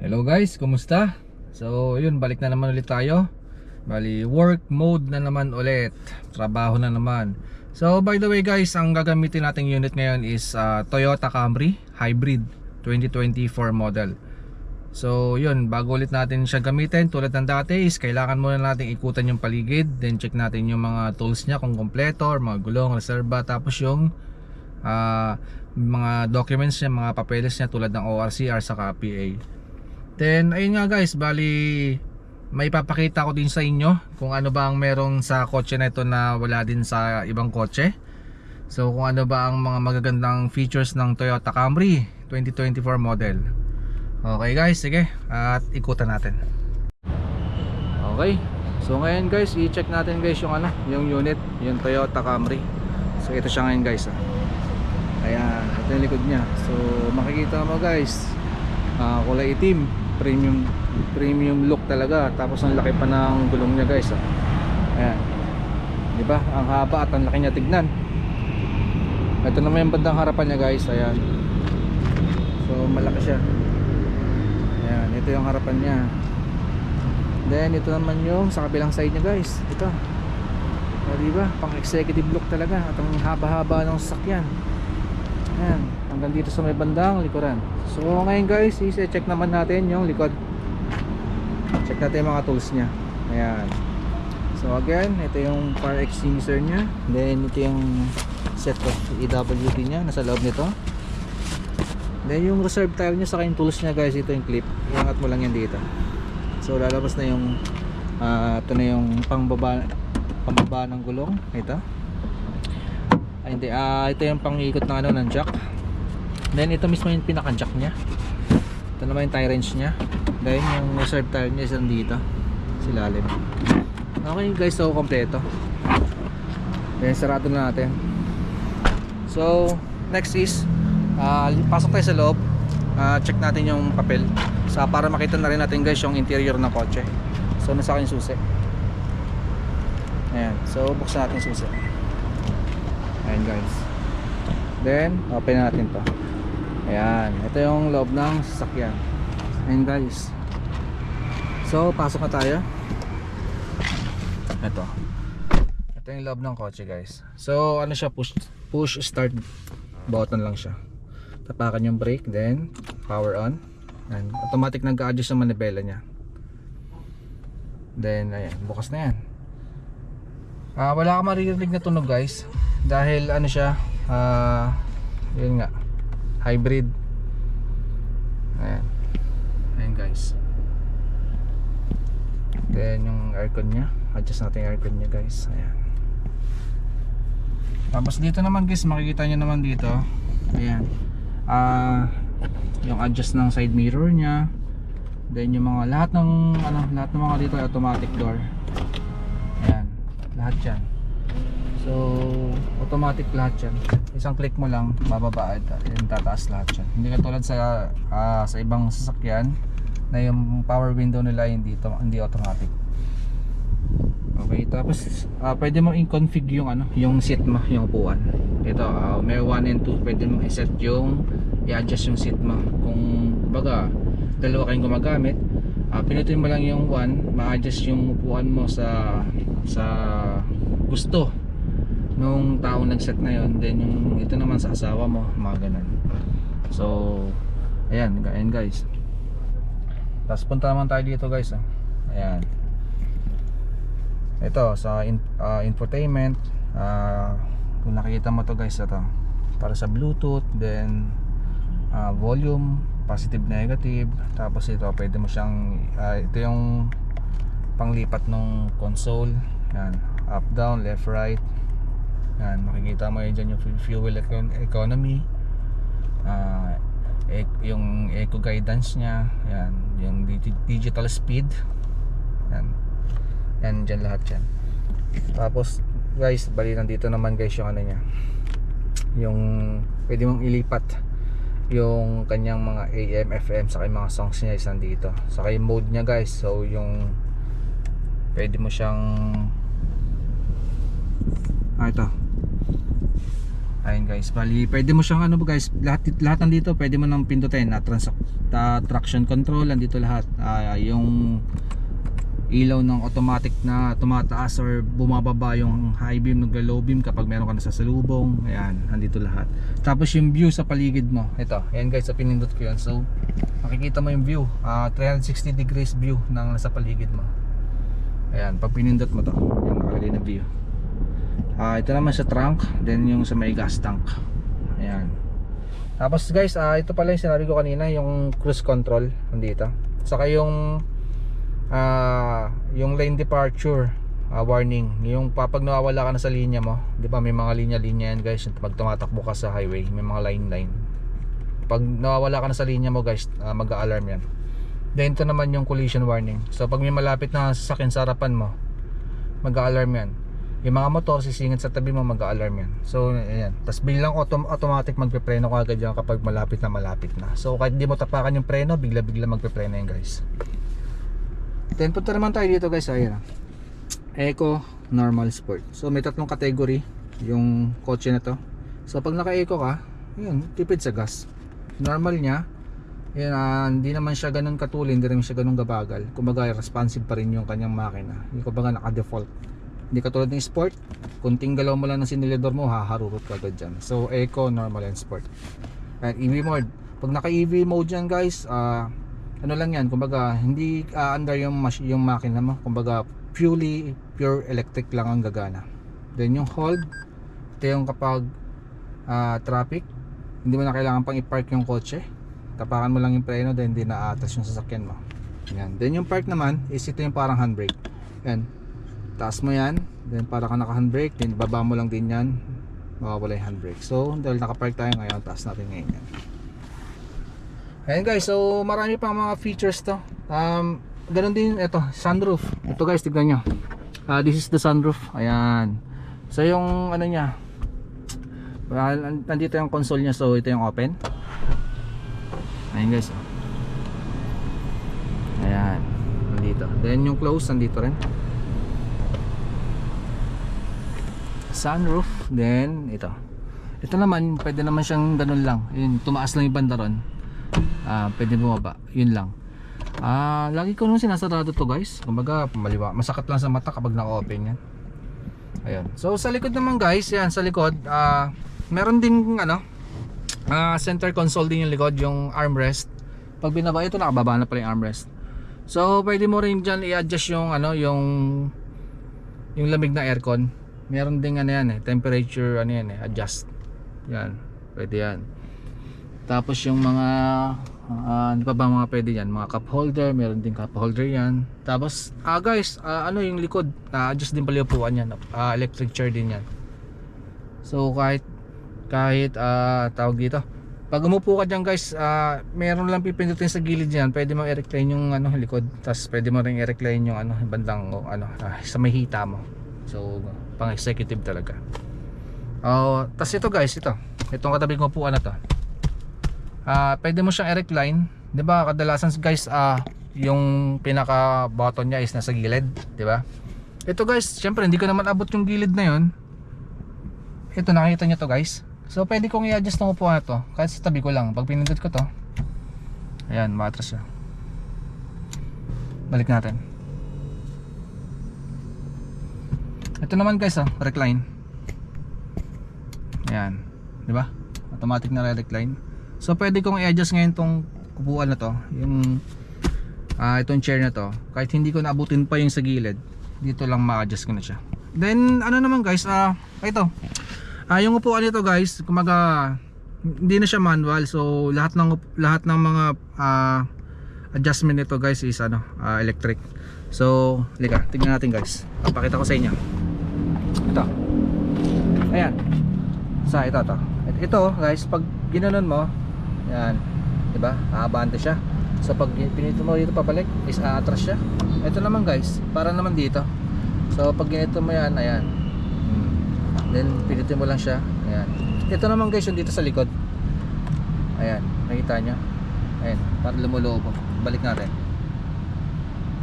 Hello guys, kumusta? So yun, balik na naman ulit tayo. Bali, work mode na naman ulit. Trabaho na naman. So by the way guys, ang gagamitin nating unit ngayon is Toyota Camry Hybrid 2024 model. So yun, bago ulit natin siya gamitin tulad ng dati is kailangan muna natin ikutan yung paligid. Then check natin yung mga tools niya kung kompleto, or mga gulong, reserba. Tapos yung mga documents niya, mga papeles niya tulad ng ORCR sa PA. Then ayun nga guys, bali may papakita ko din sa inyo kung ano ba ang meron sa kotse na ito na wala din sa ibang kotse. So kung ano ba ang mga magagandang features ng Toyota Camry 2024 model. Okay guys, sige, at ikutan natin. Okay, so ngayon guys, i-check natin guys yung yung unit, yung Toyota Camry. So ito siya ngayon guys. Ayan, ito yung likod niya. So makikita mo guys, kulay itim, premium look talaga. Tapos ang laki pa ng gulong niya guys. Ayan, di ba? Ang haba at ang laki niya tignan. Ito naman yung bandang harapan niya guys. Ayan, so malaki siya. Ayan, ito yung harapan niya. Then ito naman yung sa kabilang side niya guys. Ito, di ba? Pang executive look talaga. At ang haba-haba ng sasakyan. Ayan, hanggang dito sa may bandang likuran. So ngayon guys, i-check naman natin yung likod. Check natin yung mga tools niya. Ayan. So again, ito yung fire extinguisher niya. Then ito yung set of EWD niya, nasa loob nito. Then yung reserve tile niya sa yung tools niya guys, ito yung clip. Iangat mo lang yan dito. So lalabas na yung ito na yung pambaba ng gulong. Ito. Ay, hindi, ito yung pang-ikot ng ng jack. Then ito mismo yung pinaka-jack niya. Ito naman yung tie wrench niya. Then yung reserve tire niya is dito sa ilalim. Okay guys, so kompleto. Then sarado na natin. So next is pasok tayo sa loob. Check natin yung papel para makita na rin natin guys yung interior ng kotse. So nasa akin susi. Ayan, so buksan natin susi. Ayan guys. Then open natin to. Ayan, ito yung loob ng sasakyan. Ayan guys. So pasok na tayo. Ito yung loob ng kotse guys. So ano siya, push start button lang siya. Tapakan yung brake, then power on. And automatic nag-a-adjust yung manibela niya. Then ayan, bukas na yan. Wala ka maririnig na tunog guys, dahil ano siya, yun nga, hybrid. Ayan. Ayan guys. Then yung aircon niya, adjust natin yung aircon niya guys. Ayan. Tapos dito naman guys, makikita nyo naman dito. Ayan, yung adjust ng side mirror niya. Then yung mga lahat ng mga dito automatic door. Ayan, lahat yan. So automatic lahat yan. Isang click mo lang, bababa at tataas lahat yan. Hindi katulad sa ibang sasakyan na yung power window nila hindi automatic. Okay, tapos pwede mo i-config yung seat mo, yung upuan. Ito, may 1 and 2, pwede mo i-set i-adjust yung seat mo. Kung baga dalawa kayong gumagamit, pinutin mo lang yung 1, ma-adjust yung upuan mo sa gusto nung taong nag-set na yon. Then yung ito naman sa asawa mo, mga ganun. So ayan guys. Tapos punta naman tayo dito guys. Ayan, ito sa infotainment. Kung nakikita mo to guys, ito para sa Bluetooth. Then volume, positive, negative. Tapos ito pwede mo siyang ito yung panglipat ng console. Yan, up, down, left, right. Yan, makikita mo yan dyan yung fuel economy, yung eco guidance nya. Yan, yung digital speed. Yan dyan lahat yan. Tapos guys, bali nandito naman guys yung niya, yung pwede mong ilipat yung kanyang mga AM, FM, saka yung mga songs niya is nandito. Saka yung mode nya guys, so yung pwede mo siyang ito, Ayun guys, bali pwede mo siyang ano guys, lahat nandito pwede mo nang pindutin na traction control, nandito lahat. Yung ilaw ng automatic na tumataas or bumababa, yung high beam, naglo-low beam kapag meron ka na sa salubong. Ayan, nandito lahat. Tapos yung view sa paligid mo, ito, ayan guys, sa pinindot ko yan. So makikita mo yung view, 360 degrees view ng nasa paligid mo. Ayan, pag pinindot mo to, yan nakalagay na view. Ito naman sa trunk, then yung sa may gas tank. Ayan. Tapos guys, ito pala yung sinabi ko kanina, yung cruise control nandito. Saka yung lane departure warning, yung pag nawawala ka na sa linya mo, di ba may mga linya-linya yan guys, pag tumatakbo ka sa highway may mga line. Pag nawawala ka na sa linya mo guys, mag-a-alarm yan. Then ito naman yung collision warning. So pag may malapit na sasakyan sa harapan mo, mag-a-alarm yan. Yung mga motor sisingit sa tabi mo, mag-a-alarm yan. So ayan, tapos bilang automatic magpe-preno ka agad yan kapag malapit na. So kahit hindi mo tapakan yung preno, bigla-bigla magpe-preno yan guys. Then punta naman tayo dito guys, ayan, Eco, Normal, Sport. So may tatlong category yung kotse na to. So pag naka-Eco ka, yun, tipid sa gas. Normal niya, yun, hindi naman siya ganun katulin, hindi rin siya ganun gabagal. Kumbaga responsive pa rin yung kanyang makina. Yung kumbaga naka-default. Hindi katulad ng Sport, kunting galaw mo lang ng sinilidor mo, haharurot ka agad dyan. So Eco, Normal, and Sport. At EV mode, pag naka-EV mode dyan guys, ano lang yan, kumbaga hindi under yung makina mo, kumbaga pure electric lang ang gagana. Then yung hold, ito yung kapag traffic, hindi mo na kailangan pang i-park yung kotse, tapakan mo lang yung preno, then hindi na atas yung sasakyan mo. Yan. Then yung park naman is ito yung parang handbrake. Yan, taas mo yan, then para ka naka handbrake, then baba mo lang din yan, mawawala yung handbrake. So dahil naka-park tayo ngayon, taas natin ngayon yan. Ayan guys, so marami pang mga features to. Ganun din ito, sunroof. Ito guys, tignan nyo. This is the sunroof. Ayan. So yung ano nya, nandito yung console nya. So ito yung open. Ayan guys. Ayan, nandito. Then yung close, nandito rin. Sunroof. Then ito. Ito naman, pwede naman siyang ganun lang. Yun, tumaas lang yung banda ron. Pwede bumaba, yun lang. Lagi ko nung sinasarado to guys, kumbaga maliwa, masakit lang sa mata kapag naka-open yan. Ayun. So sa likod naman guys, yan sa likod, meron ding ano, center console din yung likod, yung armrest. Pag binaba ito, nakababa na pala yung armrest. So pwede mo rin dyan i-adjust yung ano, yung lamig na aircon. Meron ding ano yan temperature ano yan adjust. Yan, pwede yan. Tapos yung mga ano pa ba mga pwede yan, mga cup holder, meron din cup holder yan. Tapos guys, ano yung likod, adjust din pala yung upuan yan, electric chair din yan. So kahit tawag dito, pag umupo ka dyan guys, meron lang pipindutin sa gilid yan, pwede mo i-recline yung ano, likod. Tapos pwede mo rin i-recline yung ano, bandang sa may hita mo. So pang executive talaga. Tapos ito guys, itong katabi kong upuan na to, pwede mo siyang i-recline. 'Di ba kadalasan guys, yung pinaka button niya is nasa gilid, 'di ba? Ito guys, syempre hindi ko naman abot yung gilid na 'yon. Ito, nakita niyo to guys. So pwede kong i-adjust ng upuan na to kahit sa tabi ko lang. Pag pinindot ko to, ayan, matras siya. Balik natin. Ito naman guys, recline. Ayan, 'di ba? Automatic na recline. So pwede kong i-adjust ngayon tong upuan na to, yung itong chair na to, kahit hindi ko naabutin pa yung sa gilid, dito lang ma-adjust ko na siya. Then ano naman guys, ito, yung upuan nito guys, kumaga hindi na siya manual. So lahat ng mga adjustment nito guys is electric. So lika, tingnan natin guys, papakita ko sa inyo. Ito, ayan, ito guys, pag ginanon mo, yan, diba? Aabante siya. So pag pinito mo dito pabalik, is aatras siya. Ito naman guys, para naman dito. So pag ginito mo yan, ayan, then pinitin mo lang siya, ayan. Ito naman guys, yung dito sa likod, ayan, nakita nyo, ayan, para lumulobo. Balik natin,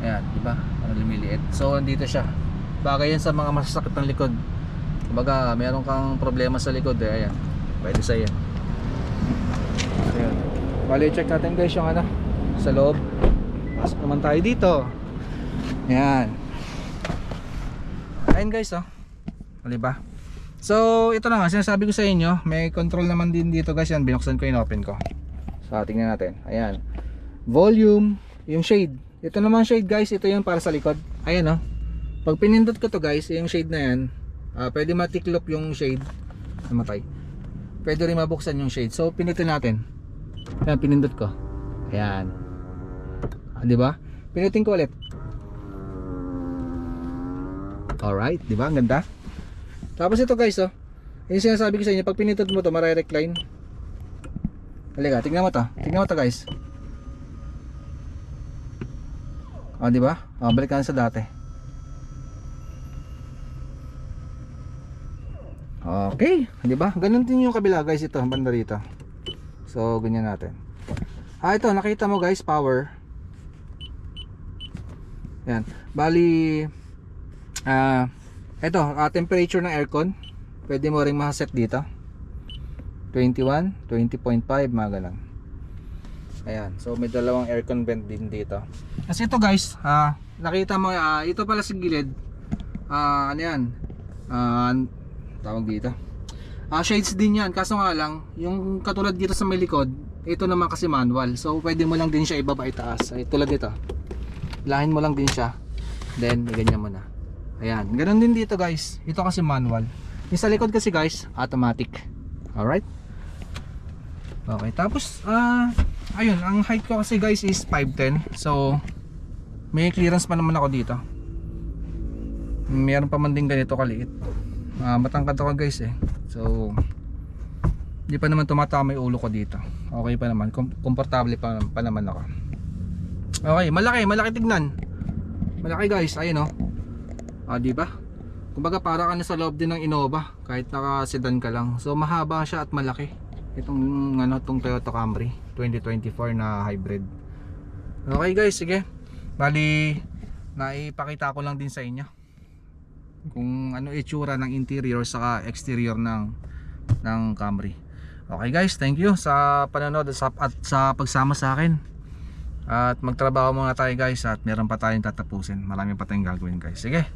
ayan, diba? Lumiliit. So dito siya, bagay yan sa mga masasakit ng likod. Kumbaga meron kang problema sa likod ayan, pwede sa yan. So yun, bali check natin guys yung ano sa loob. Pasok naman tayo dito. Ayan. Ayan guys diba? So ito na nga, sinasabi ko sa inyo, may control naman din dito guys. Yan, binuksan ko, in-open ko. So tingnan natin, ayan, volume, yung shade. Ito naman shade guys, ito yung para sa likod. Ayan pag pinindot ko to guys, yung shade na yan, pwede matiklop yung shade. Namatay. Pwede rin mabuksan yung shade. So pinutin natin. Ayan, pinindot ko. Ayan, diba? Pinutin ko ulit. Alright, diba? Ang ganda. Tapos ito guys yung sinasabi ko sa inyo, pag pinindot mo to, mare-recline. Halika, tingnan mo to. Tingnan mo to guys. Diba? Balik ka na sa dati. Okay, diba? Ganun din yung kabila guys, ito, banda rito. So, ganyan natin. Ito, nakita mo guys, power. Yan. Bali, ito, temperature ng aircon. Pwede mo ring ma-set dito. 21, 20.5, mga ganun. Ayan, so may dalawang aircon vent din dito. Kasi ito guys, nakita mo, ito pala sa gilid. Ano yan? Tawag dito. Shades din yan, kaso nga lang, yung katulad dito sa may likod, ito naman kasi manual. So pwede mo lang din siya ibaba itaas. Ay, tulad dito. Lahin mo lang din siya. Then, ganyan mo na. Ayan, ganun din dito guys. Ito kasi manual. Yung sa likod kasi guys, automatic. Alright? Okay, tapos ayun, ang height ko kasi guys is 5'10". So may clearance pa naman ako dito. Meron pa man din ganito kaliit. Matangkad ako guys So hindi pa naman tumatama yung ulo ko dito. Okay pa naman, komportable pa naman ako. Okay, malaki tignan. Malaki guys, ayun diba? Kumbaga para ka na sa loob din ng Innova kahit naka sedan ka lang. So mahaba siya at malaki. Itong tong Toyota Camry 2024 na hybrid. Okay guys, sige. Bali naipakita ko lang din sa inyo kung ano itsura ng interior saka exterior ng Camry. Okay guys, thank you sa panonood at sa pagsama sa akin. At magtrabaho muna tayo guys at meron pa tayong tatapusin. Marami pa tayong gagawin guys. Sige.